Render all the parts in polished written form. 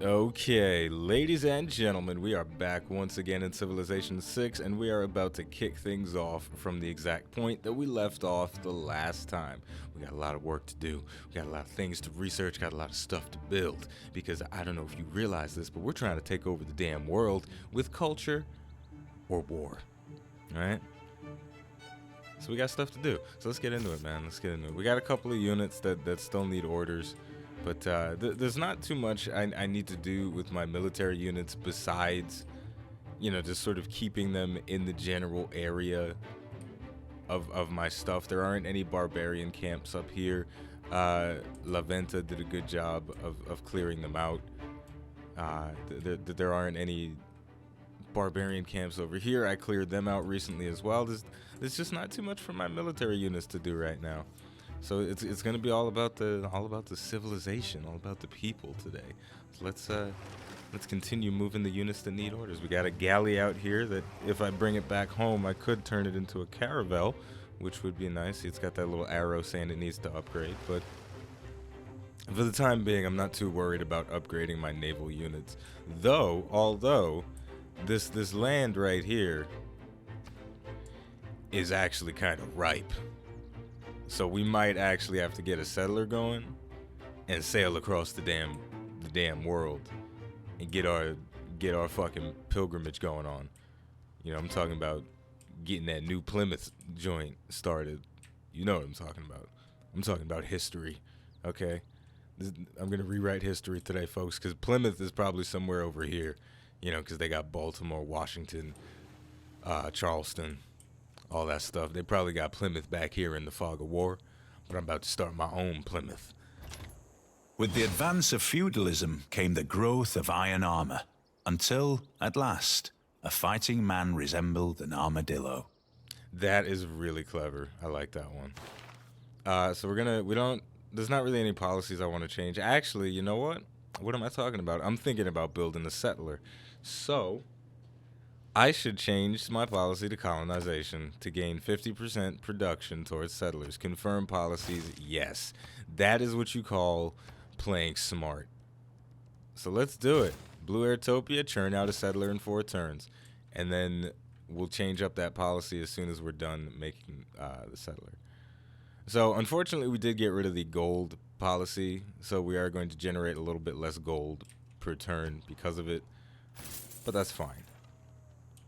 Okay, ladies and gentlemen, we are back once again in Civilization VI, and we are about to kick things off from the exact point that we left off the last time. We got a lot of work to do, we got a lot of things to research, got a lot of stuff to build, because I don't know if you realize this, but we're trying to take over the damn world with culture or war, alright? So we got stuff to do, so let's get into it, man, let's get into it. We got a couple of units that still need orders. But there's not too much I need to do with my military units besides, you know, just sort of keeping them in the general area of my stuff. There aren't any barbarian camps up here. La Venta did a good job of clearing them out. There aren't any barbarian camps over here. I cleared them out recently as well. There's just not too much for my military units to do right now. So it's gonna be all about the civilization, all about the people today. So let's continue moving the units that need orders. We got a galley out here that if I bring it back home, I could turn it into a caravel, which would be nice. It's got that little arrow saying it needs to upgrade, but for the time being, I'm not too worried about upgrading my naval units. Although this land right here is actually kind of ripe. So we might actually have to get a settler going and sail across the damn world and get our fucking pilgrimage going on. You know, I'm talking about getting that new Plymouth joint started. You know what I'm talking about. I'm talking about history, okay? I'm gonna rewrite history today, folks, because Plymouth is probably somewhere over here, you know, because they got Baltimore, Washington, Charleston, all that stuff. They probably got Plymouth back here in the fog of war, but I'm about to start my own Plymouth. With the advance of feudalism came the growth of iron armor, until, at last, a fighting man resembled an armadillo. That is really clever. I like that one. So there's not really any policies I want to change. Actually, you know what? What am I talking about? I'm thinking about building a settler. So I should change my policy to colonization to gain 50% production towards settlers. Confirm policies, yes. That is what you call playing smart. So let's do it. BlueAirTopia, churn out a settler in 4 turns. And then we'll change up that policy as soon as we're done making the settler. So unfortunately, we did get rid of the gold policy. So we are going to generate a little bit less gold per turn because of it. But that's fine.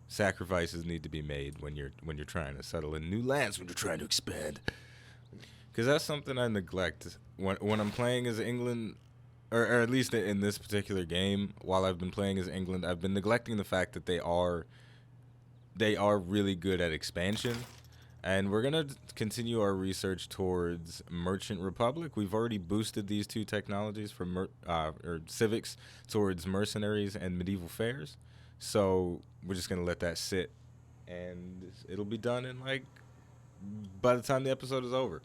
Sacrifices need to be made when you're trying to settle in new lands, when you're trying to expand. Because that's something I neglect when I'm playing as England, or at least in this particular game. While I've been playing as England, I've been neglecting the fact that they are really good at expansion. And we're gonna continue our research towards Merchant Republic. We've already boosted these 2 technologies from civics towards mercenaries and medieval fairs. So we're just gonna let that sit, and it'll be done in by the time the episode is over.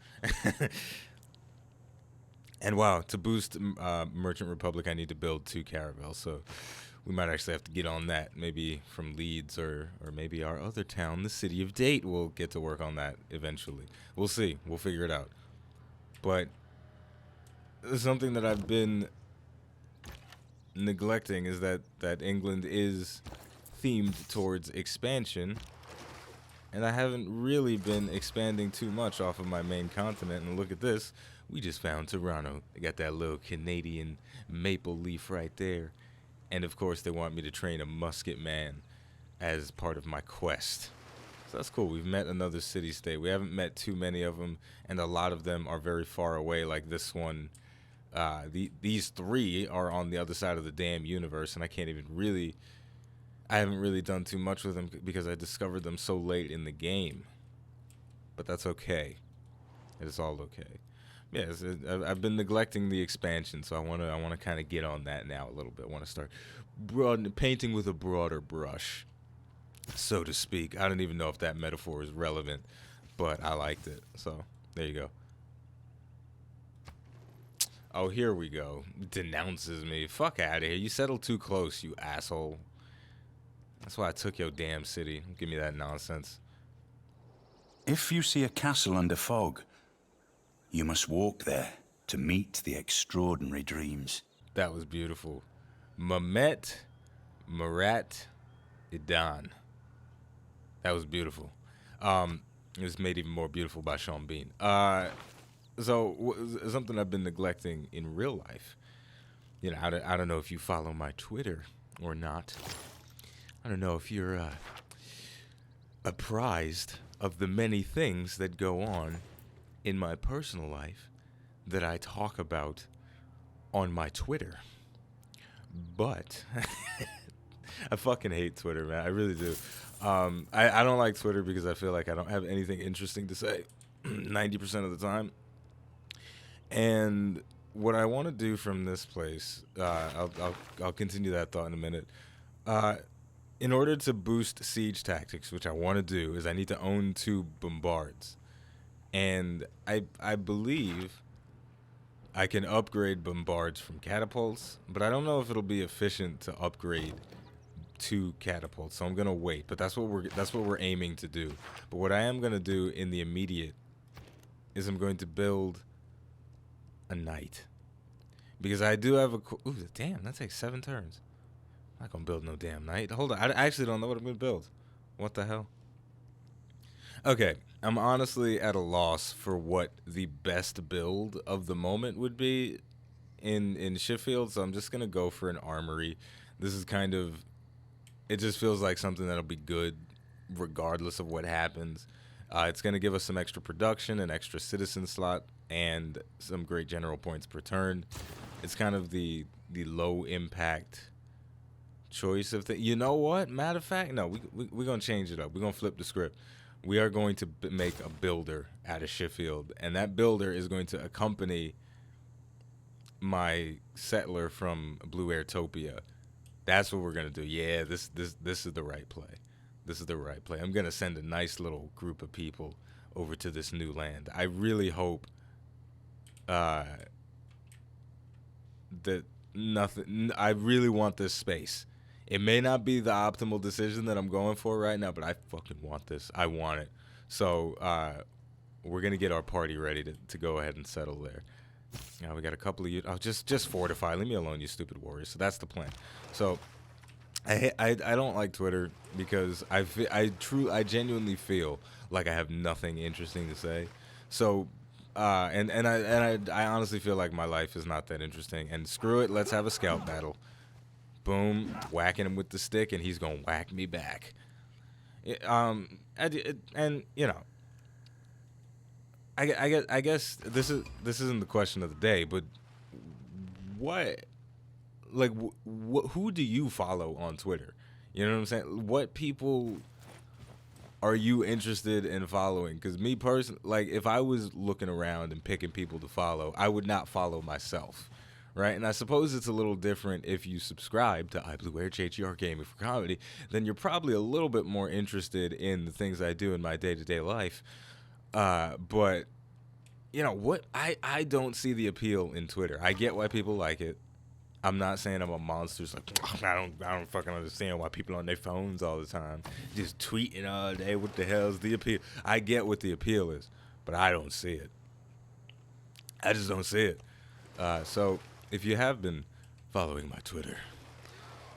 And wow, to boost Merchant Republic, I need to build 2 caravels. So we might actually have to get on that, maybe from Leeds or maybe our other town, the city of Date. We'll get to work on that eventually. We'll see. We'll figure it out. But something that I've been neglecting is that England is themed towards expansion, and I haven't really been expanding too much off of my main continent. And look at this, we just found Toronto. They got that little Canadian maple leaf right there, and of course they want me to train a musket man as part of my quest. So that's cool. We've met another city-state. We haven't met too many of them, and a lot of them are very far away, like this one. These 3 are on the other side of the damn universe, and I haven't really done too much with them because I discovered them so late in the game. But that's okay. It is all okay. Yes, I've been neglecting the expansion, so I want to kind of get on that now a little bit. I want to start painting with a broader brush, so to speak. I don't even know if that metaphor is relevant, but I liked it. So there you go. Oh, here we go. Denounces me. Fuck out of here. You settled too close, you asshole. That's why I took your damn city. Give me that nonsense. If you see a castle under fog, you must walk there to meet the extraordinary dreams. That was beautiful. Mamet Marat Idan. That was beautiful. It was made even more beautiful by Sean Bean. Something I've been neglecting in real life. You know, I don't know if you follow my Twitter or not. I don't know if you're apprised of the many things that go on in my personal life that I talk about on my Twitter. But I fucking hate Twitter, man. I really do. I don't like Twitter because I feel like I don't have anything interesting to say 90% of the time. And what I want to do from this place, I'll continue that thought in a minute. In order to boost siege tactics, which I want to do, is I need to own 2 bombards. And I believe I can upgrade bombards from catapults, but I don't know if it'll be efficient to upgrade 2 catapults. So I'm gonna wait. But that's what we're aiming to do. But what I am gonna do in the immediate is I'm going to build a knight, because I do have a. Ooh, damn! That takes 7 turns. I'm not gonna build no damn knight. Hold on, I actually don't know what I'm gonna build. What the hell? Okay, I'm honestly at a loss for what the best build of the moment would be in Sheffield, so I'm just gonna go for an armory. This is kind of, it just feels like something that'll be good regardless of what happens. It's gonna give us some extra production, an extra citizen slot, and some great general points per turn. It's kind of the low impact choice of thing. You know what? Matter of fact, no, we're gonna change it up. We're gonna flip the script. We are going to make a builder out of Sheffield, and that builder is going to accompany my settler from iBluairJgR. That's what we're gonna do. Yeah, this is the right play. This is the right play. I'm gonna send a nice little group of people over to this new land. I really hope that nothing. I really want this space. It may not be the optimal decision that I'm going for right now, but I fucking want this. I want it. So we're gonna get our party ready to go ahead and settle there. Now we got a couple of you. Oh, just fortify. Leave me alone, you stupid warriors. So that's the plan. So I don't like Twitter because I genuinely feel like I have nothing interesting to say. So and I honestly feel like my life is not that interesting. And screw it, let's have a scout battle. Boom, whacking him with the stick, and he's gonna whack me back. And you know, I guess this isn't the question of the day, but what, like, who do you follow on Twitter? You know what I'm saying? What people are you interested in following? Because me personally, like, if I was looking around and picking people to follow, I would not follow myself. Right, and I suppose it's a little different if you subscribe to iBluairJgR Gaming for Comedy. Then you're probably a little bit more interested in the things I do in my day-to-day life. But you know what? I don't see the appeal in Twitter. I get why people like it. I'm not saying I'm a monster. It's like I don't fucking understand why people on their phones all the time, just tweeting all day. What the hell's the appeal? I get what the appeal is, but I don't see it. I just don't see it. So. If you have been following my Twitter,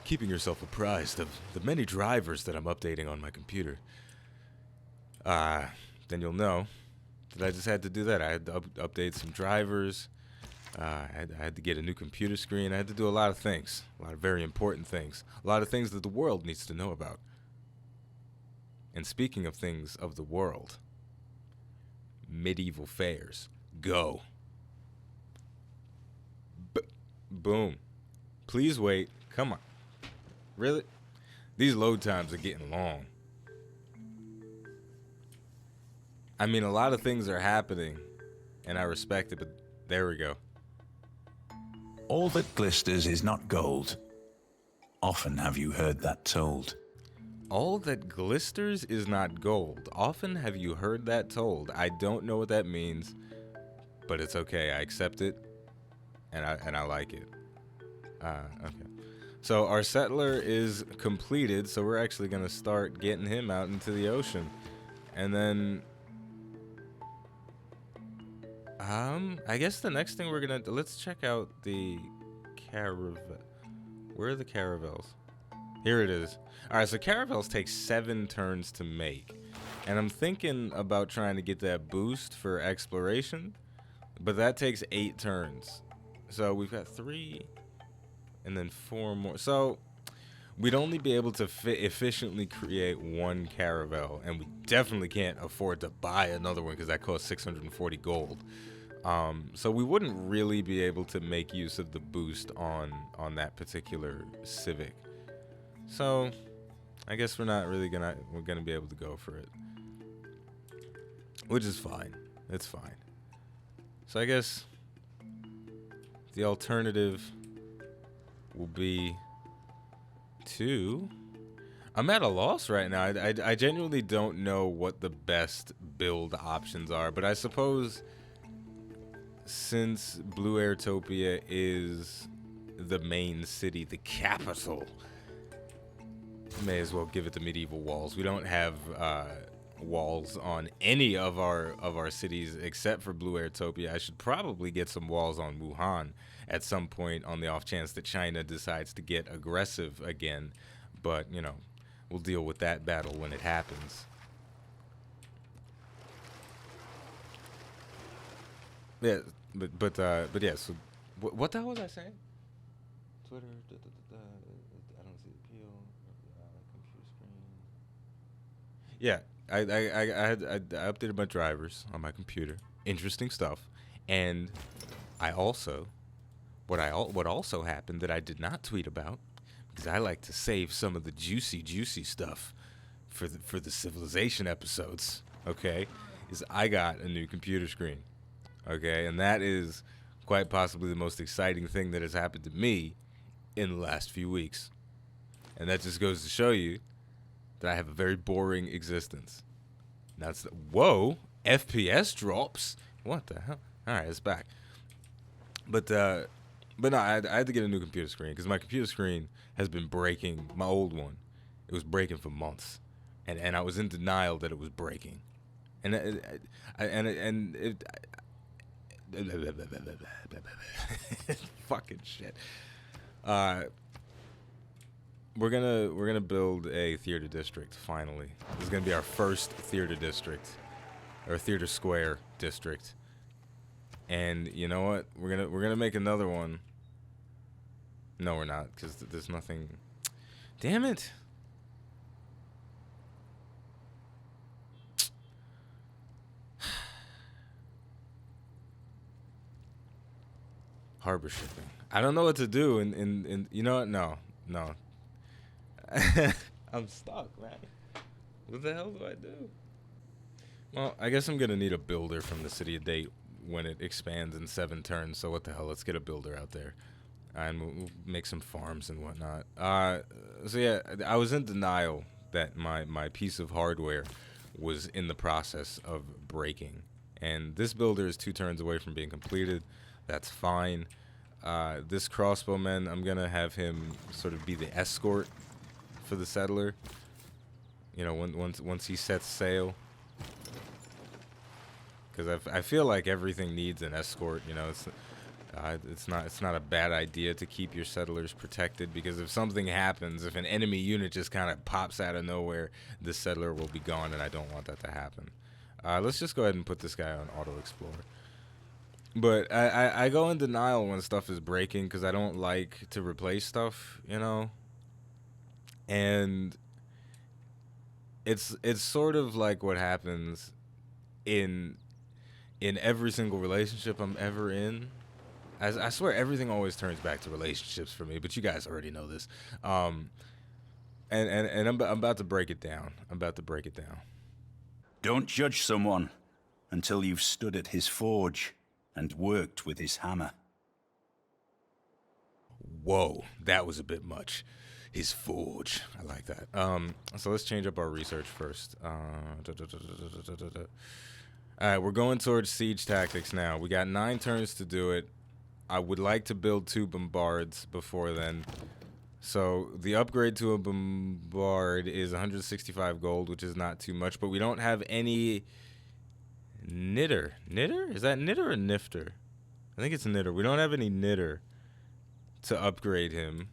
keeping yourself apprised of the many drivers that I'm updating on my computer, then you'll know that I just had to do that. I had to update some drivers. I had to get a new computer screen. I had to do a lot of things, a lot of very important things, a lot of things that the world needs to know about. And speaking of things of the world, medieval fairs, go. Boom. Please wait. Come on. Really? These load times are getting long. I mean, a lot of things are happening, and I respect it, but there we go. All that glisters is not gold. Often have you heard that told. All that glisters is not gold. Often have you heard that told. I don't know what that means, but it's okay. I accept it. And I like it. Okay. So our settler is completed, so we're actually going to start getting him out into the ocean. And then I guess the next thing we're going to, let's check out the caravan. Where are the caravels? Here it is. All right, so caravels take 7 turns to make. And I'm thinking about trying to get that boost for exploration, but that takes 8 turns. So we've got 3 and then 4 more. So we'd only be able to efficiently create 1 caravel, and we definitely can't afford to buy another one because that costs 640 gold. So we wouldn't really be able to make use of the boost on that particular Civic. So I guess we're gonna be able to go for it, which is fine. It's fine. So I guess the alternative will be to... I'm at a loss right now. I genuinely don't know what the best build options are, but I suppose since UNCUT is the main city, the capital, may as well give it the medieval walls. We don't have walls on any of our cities except for UNCUT. I should probably get some walls on Wuhan at some point on the off chance that China decides to get aggressive again. But, you know, we'll deal with that battle when it happens. Yeah, but yeah, so what the hell was I saying? Twitter, I don't see the appeal. Computer screen. Yeah, I updated my drivers on my computer. Interesting stuff. And I also, what also happened that I did not tweet about, because I like to save some of the juicy stuff for the civilization episodes, okay, is I got a new computer screen, okay, and that is quite possibly the most exciting thing that has happened to me in the last few weeks. And that just goes to show you that I have a very boring existence. That's whoa, FPS drops. What the hell? All right, it's back. But no, I had to get a new computer screen because my computer screen has been breaking. My old one, it was breaking for months, and I was in denial that it was breaking, and fucking shit. We're gonna build a theater district finally. This is gonna be our first theater district, or theater square district. And you know what? We're gonna make another one. No, we're not, because there's nothing. Damn it! Harbor shipping. I don't know what to do. And you know what? No. I'm stuck, man. What the hell do I do? Well, I guess I'm gonna need a builder from the city of Date when it expands in 7 turns. So what the hell? Let's get a builder out there, and we'll make some farms and whatnot. So yeah, I was in denial that my piece of hardware was in the process of breaking, and this builder is 2 turns away from being completed. That's fine. This crossbowman, I'm gonna have him sort of be the escort for the settler. You know, once he sets sail, because I feel like everything needs an escort. You know, it's not a bad idea to keep your settlers protected, because if something happens, if an enemy unit just kind of pops out of nowhere, the settler will be gone, and I don't want that to happen. Let's just go ahead and put this guy on auto explore. But I go in denial when stuff is breaking because I don't like to replace stuff, you know. And it's sort of like what happens in every single relationship I'm ever in. I swear everything always turns back to relationships for me, but you guys already know this. And I'm about to break it down. Don't judge someone until you've stood at his forge and worked with his hammer. Whoa, that was a bit much. His forge. I like that. So let's change up our research first. Alright, we're going towards siege tactics now. We got 9 turns to do it. I would like to build 2 bombards before then. So the upgrade to a bombard is 165 gold, which is not too much, but we don't have any knitter. Knitter? Is that knitter or nifter? I think it's knitter. We don't have any knitter to upgrade him.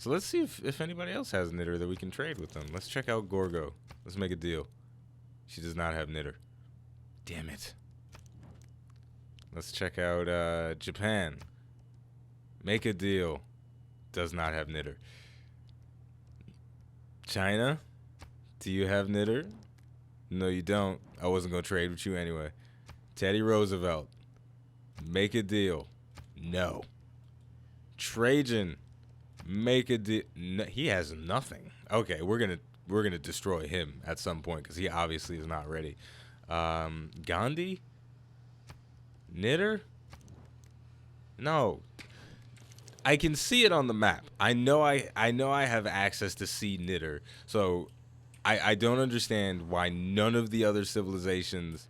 So let's see if anybody else has knitter that we can trade with them. Let's check out Gorgo. Let's make a deal. She does not have knitter. Damn it. Let's check out Japan. Make a deal. Does not have knitter. China, do you have knitter? No, you don't. I wasn't going to trade with you anyway. Teddy Roosevelt. Make a deal. No. Trajan. Make a deal. No, he has nothing. Okay, we're gonna destroy him at some point because he obviously is not ready. Gandhi. Knitter. No. I can see it on the map. I know I have access to see knitter. So I don't understand why none of the other civilizations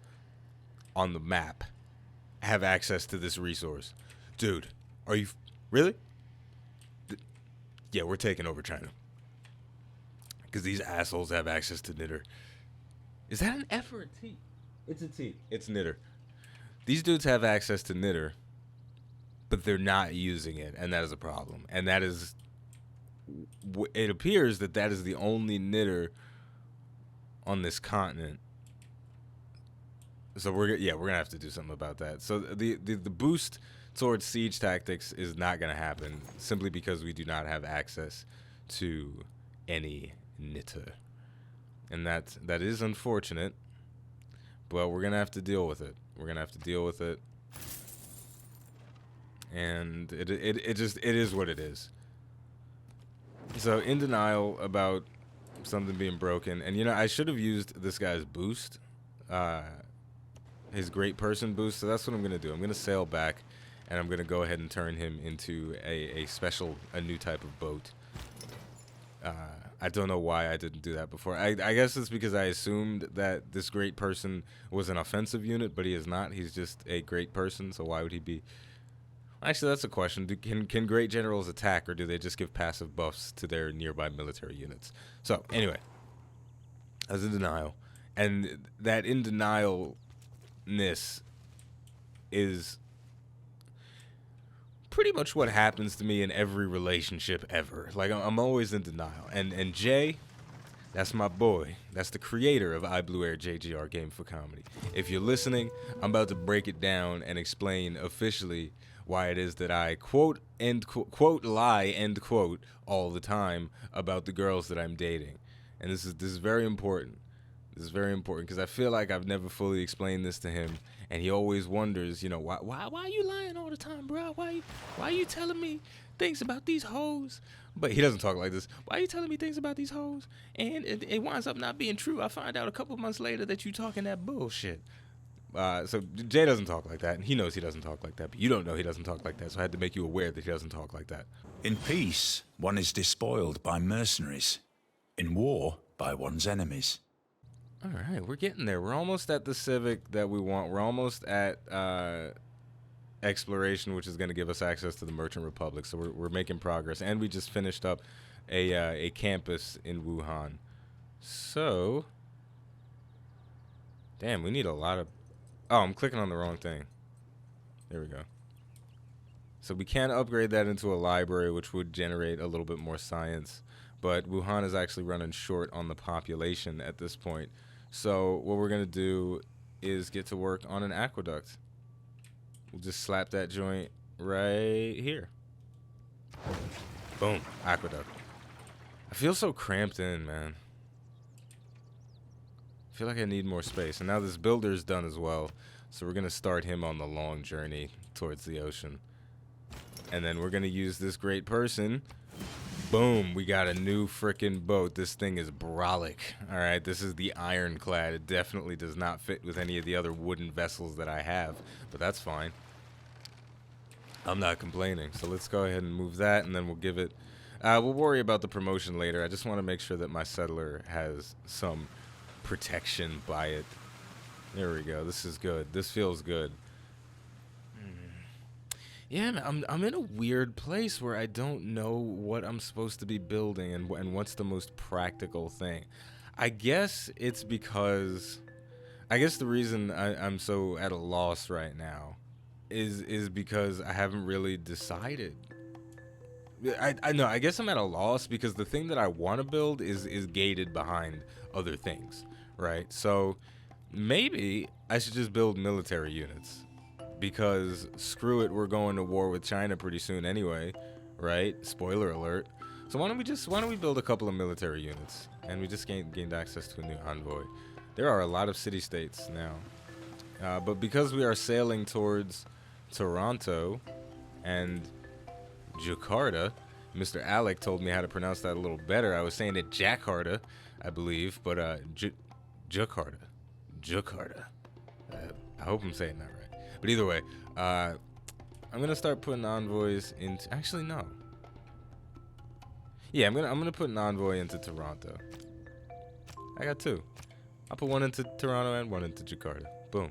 on the map have access to this resource. Dude, are you really? Yeah, we're taking over China. Because these assholes have access to knitter. Is that an F or a T? It's a T. It's knitter. These dudes have access to knitter, but they're not using it, and that is a problem. And that is, it appears that that is the only knitter on this continent. So we're gonna have to do something about that. So the boost towards siege tactics is not gonna happen simply because we do not have access to any knitter, and that is unfortunate. But we're gonna have to deal with it. And it is what it is. So in denial about something being broken, and I should have used this guy's boost, his great person boost. So that's what I'm gonna do. I'm gonna sail back, and I'm gonna go ahead and turn him into a new type of boat. I don't know why I didn't do that before. I guess it's because I assumed that this great person was an offensive unit, but he is not. He's just a great person. So why would he be? Actually, that's a question. Can great generals attack, or do they just give passive buffs to their nearby military units? So anyway, I was in denial, and that in denialness is pretty much what happens to me in every relationship ever. Like, I'm always in denial. And Jay, that's my boy. That's the creator of iBluairJgR Game for Comedy. If you're listening, I'm about to break it down and explain officially why it is that I quote, end quote, lie, end quote, all the time about the girls that I'm dating. And this is very important. This is very important because I feel like I've never fully explained this to him, and he always wonders, why are you lying all the time, bro? Why are you telling me things about these hoes? But he doesn't talk like this. Why are you telling me things about these hoes? And it winds up not being true. I find out a couple months later that you talking that bullshit. So Jay doesn't talk like that, and he knows he doesn't talk like that, but you don't know he doesn't talk like that, so I had to make you aware that he doesn't talk like that. In peace, one is despoiled by mercenaries. In war, by one's enemies. All right, we're getting there. We're almost at the civic that we want. We're almost at exploration, which is going to give us access to the Merchant Republic. So we're making progress, and we just finished up a campus in Wuhan. So, damn, we need a lot of. Oh, I'm clicking on the wrong thing. There we go. So we can upgrade that into a library, which would generate a little bit more science. But Wuhan is actually running short on the population at this point. So what we're going to do is get to work on an aqueduct. We'll just slap that joint right here. Boom, aqueduct. I feel so cramped in, man. I feel like I need more space. And now this builder's done as well. So we're going to start him on the long journey towards the ocean. And then we're going to use this great person. Boom, we got a new frickin' boat. This thing is brolic. All right, this is the ironclad. It definitely does not fit with any of the other wooden vessels that I have, but that's fine. I'm not complaining. So let's go ahead and move that, and then we'll give it. We'll worry about the promotion later. I just want to make sure that my settler has some protection by it. There we go. This is good. This feels good. Yeah, man, I'm in a weird place where I don't know what I'm supposed to be building and what's the most practical thing. I guess it's because, the reason I'm so at a loss right now is because I haven't really decided I know. I guess I'm at a loss because the thing that I want to build is gated behind other things, right? So maybe I should just build military units because screw it, we're going to war with China pretty soon anyway, right? Spoiler alert. So why don't we build a couple of military units and we just gained access to a new envoy. There are a lot of city-states now, but because we are sailing towards Toronto and Jakarta, Mr. Alec told me how to pronounce that a little better. I was saying it Jakarta, I believe, but Jakarta. I hope I'm saying that right. But either way, I'm gonna start putting envoys into. Actually, no. Yeah, I'm gonna put an envoy into Toronto. I got two. I'll put one into Toronto and one into Jakarta. Boom.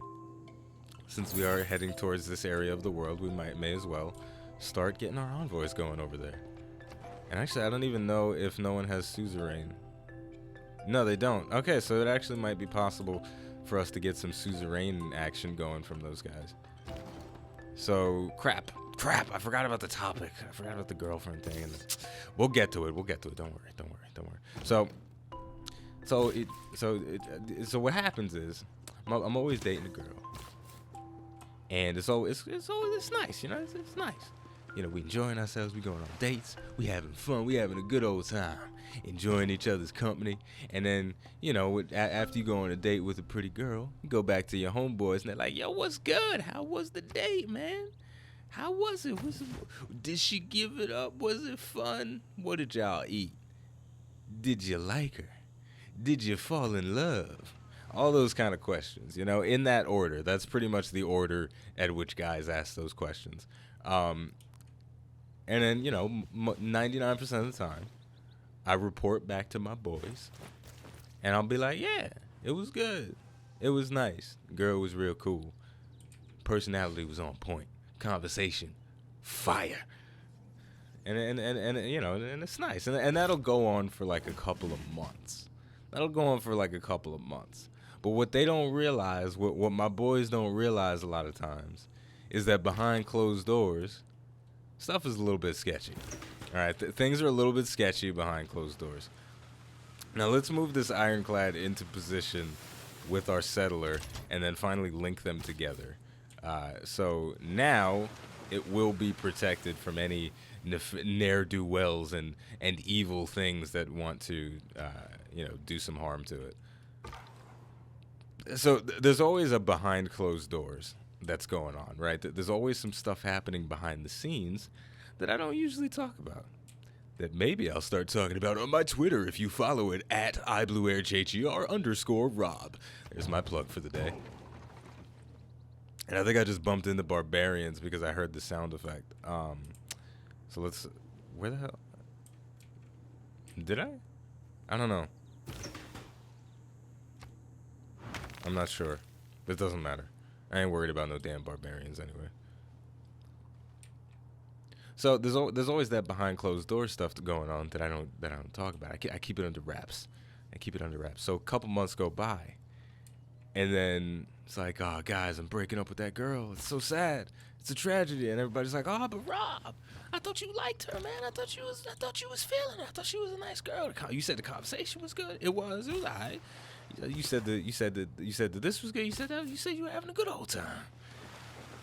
Since we are heading towards this area of the world, we may as well start getting our envoys going over there. And actually, I don't even know if no one has suzerain. No, they don't. Okay, so it actually might be possible for us to get some suzerain action going from those guys. So, crap. I forgot about the topic. I forgot about the girlfriend thing. And we'll get to it. Don't worry. So what happens is, I'm always dating a girl. And it's nice, you know, it's nice. You know, we enjoying ourselves, we going on dates, we having fun, we having a good old time, enjoying each other's company. And then, you know, after you go on a date with a pretty girl, you go back to your homeboys and they're like, yo, what's good? How was the date, man? How was it? Did she give it up? Was it fun? What did y'all eat? Did you like her? Did you fall in love? All those kind of questions, you know, in that order. That's pretty much the order at which guys ask those questions. And then, you know, 99% of the time, I report back to my boys, and I'll be like, yeah, it was good. It was nice. Girl was real cool. Personality was on point. Conversation, fire. And you know, and it's nice. And that'll go on for like a couple of months. But what they don't realize, what my boys don't realize a lot of times, is that behind closed doors, stuff is a little bit sketchy. All right, things are a little bit sketchy behind closed doors. Now let's move this ironclad into position with our settler and then finally link them together. So now it will be protected from any ne'er-do-wells and evil things that want to, you know, do some harm to it. So there's always a behind closed doors that's going on, right? There's always some stuff happening behind the scenes that I don't usually talk about, that maybe I'll start talking about on my Twitter if you follow it at iBluairJgR_Rob. There's my plug for the day. And I think I just bumped into barbarians because I heard the sound effect. So let's... Where the hell... Did I? I don't know. I'm not sure. It doesn't matter. I ain't worried about no damn barbarians anyway. So there's always that behind closed door stuff going on that I don't talk about. I keep it under wraps. So a couple months go by, and then it's like, oh guys, I'm breaking up with that girl. It's so sad. It's a tragedy. And everybody's like, oh, but Rob, I thought you liked her, man. I thought you was feeling her. I thought she was a nice girl. You said the conversation was good. It was alright. You said that this was good. You said you were having a good old time.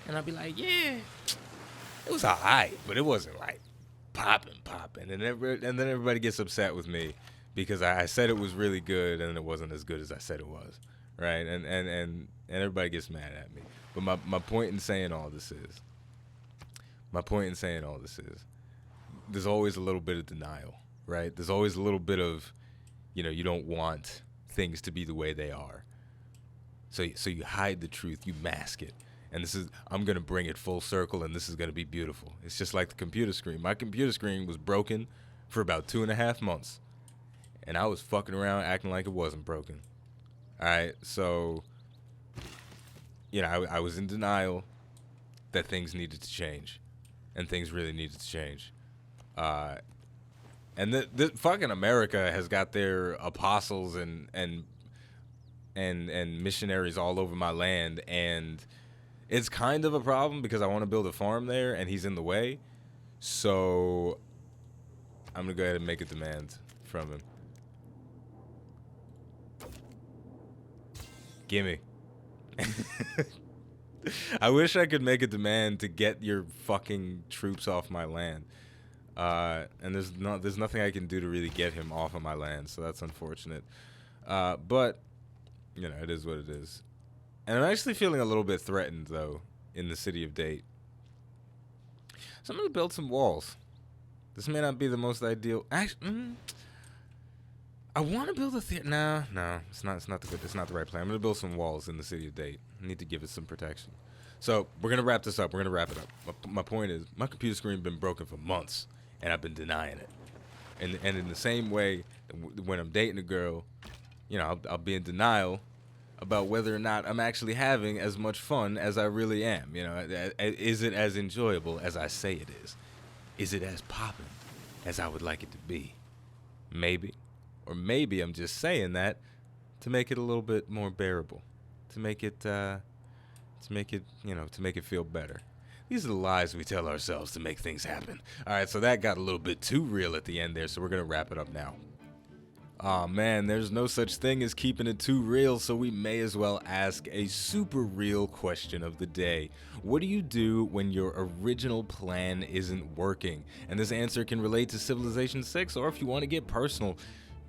And I'd be like, yeah. It was alright, but it wasn't like popping. And then everybody gets upset with me because I said it was really good and it wasn't as good as I said it was, right? And everybody gets mad at me. But my point in saying all this is, there's always a little bit of denial, right? There's always a little bit of, you know, you don't want things to be the way they are. So you hide the truth, you mask it. And I'm going to bring it full circle, and this is going to be beautiful. It's just like the computer screen. My computer screen was broken for about 2.5 months, and I was fucking around acting like it wasn't broken. All right, so, you know, I was in denial that things needed to change, and things really needed to change. And the fucking America has got their apostles and missionaries all over my land, and it's kind of a problem because I want to build a farm there and he's in the way. So I'm gonna go ahead and make a demand from him. Gimme. I wish I could make a demand to get your fucking troops off my land. And there's nothing I can do to really get him off of my land, so that's unfortunate. But you know, it is what it is. And I'm actually feeling a little bit threatened though in the city of Date. So I'm gonna build some walls. This may not be the most ideal. Actually, I want to build a theater. No, it's not the right plan. I'm gonna build some walls in the city of Date. I need to give it some protection. So we're gonna wrap this up. We're gonna wrap it up. My point is, my computer screen been broken for months, and I've been denying it. And in the same way, when I'm dating a girl, you know, I'll be in denial about whether or not I'm actually having as much fun as I really am. You know, is it as enjoyable as I say it is? Is it as poppin' as I would like it to be? Maybe. Or maybe I'm just saying that to make it a little bit more bearable, to make it feel better. These are the lies we tell ourselves to make things happen. All right, so that got a little bit too real at the end there, so we're gonna wrap it up now. Aw, man, there's no such thing as keeping it too real, so we may as well ask a super real question of the day. What do you do when your original plan isn't working? And this answer can relate to Civilization VI, or if you want to get personal,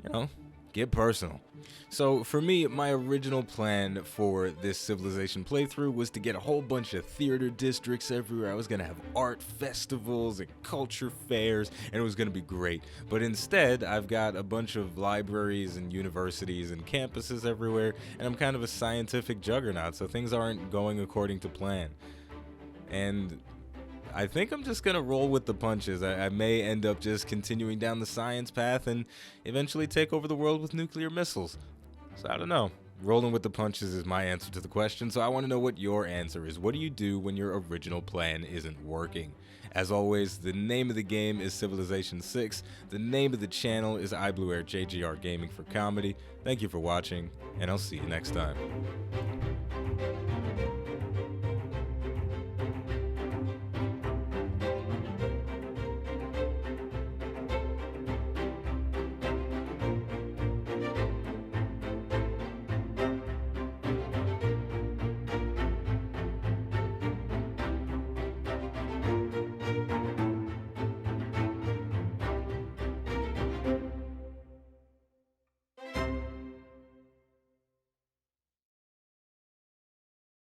you know, get personal. So for me, my original plan for this Civilization playthrough was to get a whole bunch of theater districts everywhere. I was going to have art festivals and culture fairs, and it was going to be great. But instead, I've got a bunch of libraries and universities and campuses everywhere, and I'm kind of a scientific juggernaut, so things aren't going according to plan. And I think I'm just going to roll with the punches. I may end up just continuing down the science path and eventually take over the world with nuclear missiles. So I don't know. Rolling with the punches is my answer to the question, so I want to know what your answer is. What do you do when your original plan isn't working? As always, the name of the game is Civilization VI. The name of the channel is iBluairJgR Gaming for Comedy. Thank you for watching, and I'll see you next time.